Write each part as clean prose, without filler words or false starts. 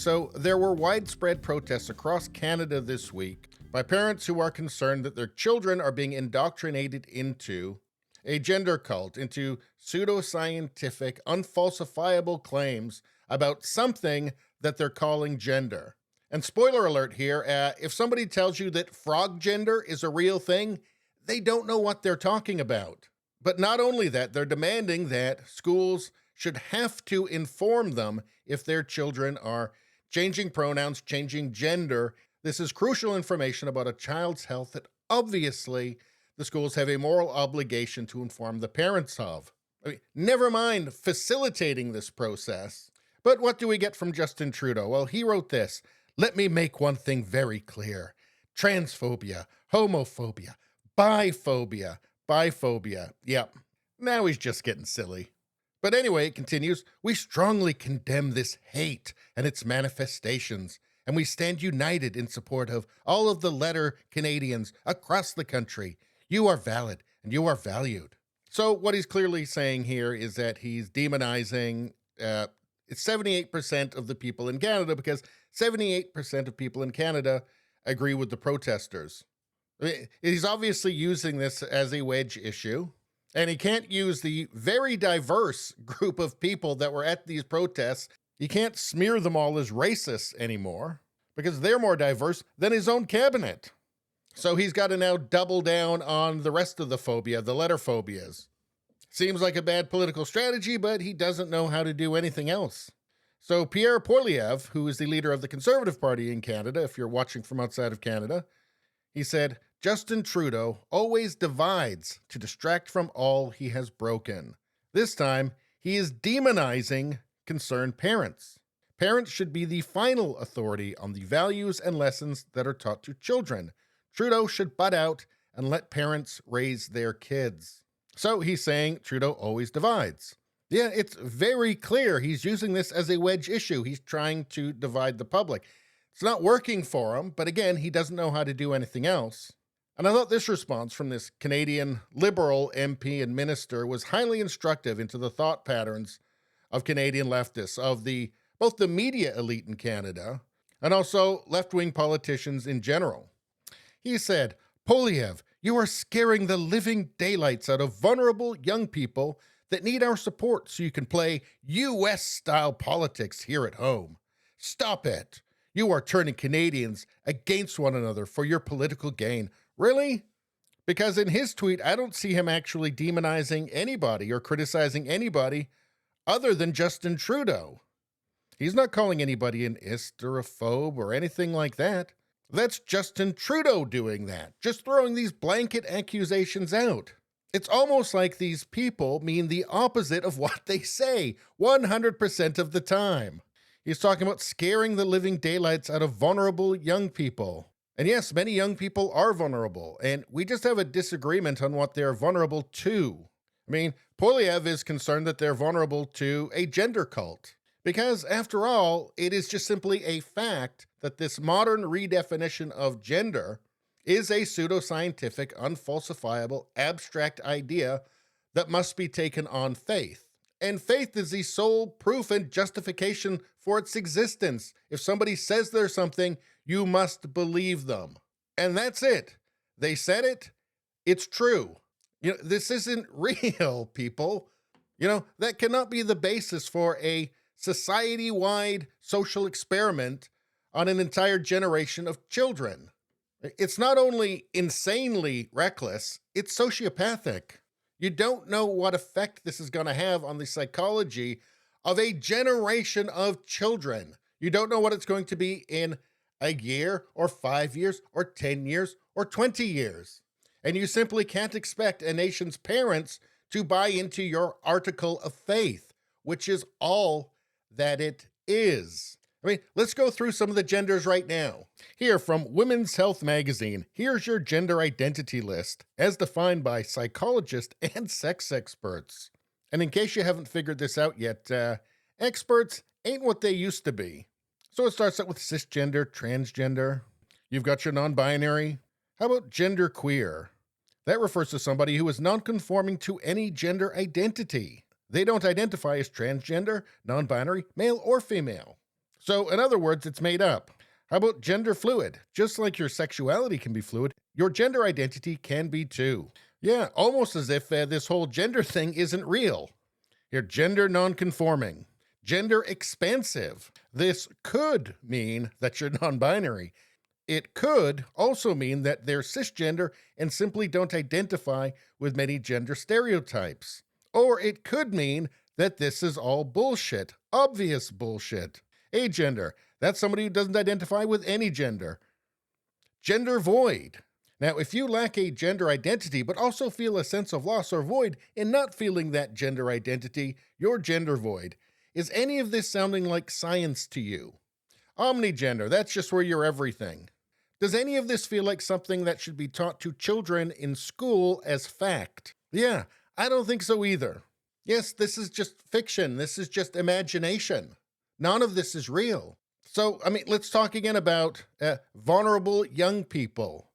So, there were widespread protests across Canada this week by parents who are concerned that their children are being indoctrinated into a gender cult, into pseudoscientific, unfalsifiable claims about something that they're calling gender. And spoiler alert here, if somebody tells you that frog gender is a real thing, they don't know what they're talking about. But not only that, they're demanding that schools should have to inform them if their children are changing pronouns, changing gender. This is crucial information about a child's health that obviously the schools have a moral obligation to inform the parents of. Never mind facilitating this process. But what do we get from Justin Trudeau? Well, he wrote this: "Let me make one thing very clear. Transphobia, homophobia, biphobia. Yep, now he's just getting silly." But anyway, it continues, "We strongly condemn this hate and its manifestations, and we stand united in support of all of the letter Canadians across the country. You are valid and you are valued." So what he's clearly saying here is that he's demonizing 78% of the people in Canada, because 78% of people in Canada agree with the protesters. He's obviously using this as a wedge issue, and he can't use the very diverse group of people that were at these protests. He can't smear them all as racists anymore because they're more diverse than his own cabinet. So he's got to now double down on the rest of the phobia, the letter phobias. Seems like a bad political strategy, but he doesn't know how to do anything else. So Pierre Poilievre, who is the leader of the Conservative Party in Canada, if you're watching from outside of Canada, he said, "Justin Trudeau always divides to distract from all he has broken. This time, he is demonizing concerned parents. Parents should be the final authority on the values and lessons that are taught to children. Trudeau should butt out and let parents raise their kids." So he's saying Trudeau always divides. Yeah, it's very clear he's using this as a wedge issue. He's trying to divide the public. It's not working for him, but again, he doesn't know how to do anything else. And I thought this response from this Canadian Liberal MP and minister was highly instructive into the thought patterns of Canadian leftists, of both the media elite in Canada and also left-wing politicians in general. He said, "Poilievre, you are scaring the living daylights out of vulnerable young people that need our support so you can play US-style politics here at home. Stop it. You are turning Canadians against one another for your political gain." Really? Because in his tweet, I don't see him actually demonizing anybody or criticizing anybody other than Justin Trudeau. He's not calling anybody an ist or a phobe or anything like that. That's Justin Trudeau doing that, just throwing these blanket accusations out. It's almost like these people mean the opposite of what they say 100% of the time. He's talking about scaring the living daylights out of vulnerable young people. And yes, many young people are vulnerable, and we just have a disagreement on what they're vulnerable to. I mean, Poilievre is concerned that they're vulnerable to a gender cult. Because, after all, it is just simply a fact that this modern redefinition of gender is a pseudoscientific, unfalsifiable, abstract idea that must be taken on faith. And faith is the sole proof and justification for its existence. If somebody says there's something, you must believe them. And that's it. They said it. It's true. This isn't real, people. That cannot be the basis for a society-wide social experiment on an entire generation of children. It's not only insanely reckless, it's sociopathic. You don't know what effect this is going to have on the psychology of a generation of children. You don't know what it's going to be in a year or 5 years or 10 years or 20 years. And you simply can't expect a nation's parents to buy into your article of faith, which is all that it is. Let's go through some of the genders right now. Here from Women's Health magazine, here's your gender identity list as defined by psychologists and sex experts. And in case you haven't figured this out yet, experts ain't what they used to be. So it starts out with cisgender, transgender. You've got your non-binary. How about genderqueer? That refers to somebody who is non-conforming to any gender identity. They don't identify as transgender, non-binary, male, or female. So, in other words, it's made up. How about gender fluid? Just like your sexuality can be fluid, your gender identity can be too. Yeah, almost as if this whole gender thing isn't real. You're gender nonconforming, gender expansive. This could mean that you're non-binary. It could also mean that they're cisgender and simply don't identify with many gender stereotypes. Or it could mean that this is all bullshit, obvious bullshit. Agender, that's somebody who doesn't identify with any gender. Gendervoid. Now, if you lack a gender identity but also feel a sense of loss or void in not feeling that gender identity, you're gendervoid. Is any of this sounding like science to you? Omnigender, that's just where you're everything. Does any of this feel like something that should be taught to children in school as fact? Yeah, I don't think so either. Yes, this is just fiction. This is just imagination. None of this is real. So, let's talk again about vulnerable young people.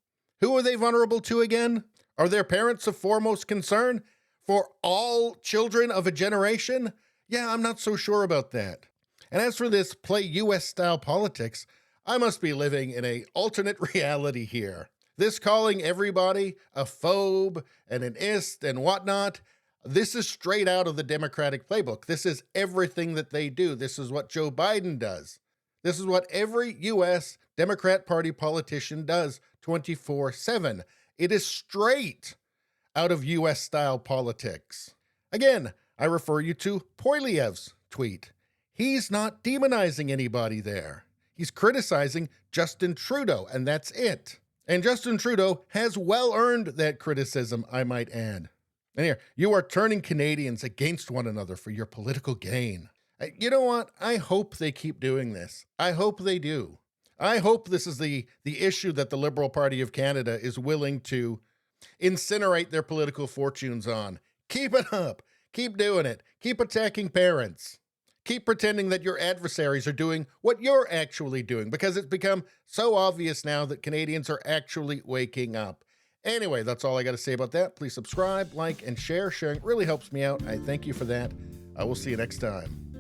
Who are they vulnerable to again? Are their parents of foremost concern for all children of a generation? Yeah, I'm not so sure about that. And as for this play US-style politics, I must be living in an alternate reality here. This calling everybody a phobe and an ist and whatnot, this is straight out of the Democratic playbook. This is everything that they do. This is what Joe Biden does. This is what every U.S. Democrat Party politician does 24/7. It is straight out of US-style politics. Again, I refer you to POILIEVRE's tweet. He's not demonizing anybody there. He's criticizing Justin Trudeau, and that's it. And Justin Trudeau has well earned that criticism, I might add. And here, you are turning Canadians against one another for your political gain. You know what? I hope they keep doing this. I hope they do. I hope this is the issue that the Liberal Party of Canada is willing to incinerate their political fortunes on. Keep it up. Keep doing it. Keep attacking parents. Keep pretending that your adversaries are doing what you're actually doing, because it's become so obvious now that Canadians are actually waking up. Anyway, that's all I got to say about that. Please subscribe, like, and share. Sharing really helps me out. I thank you for that. I will see you next time.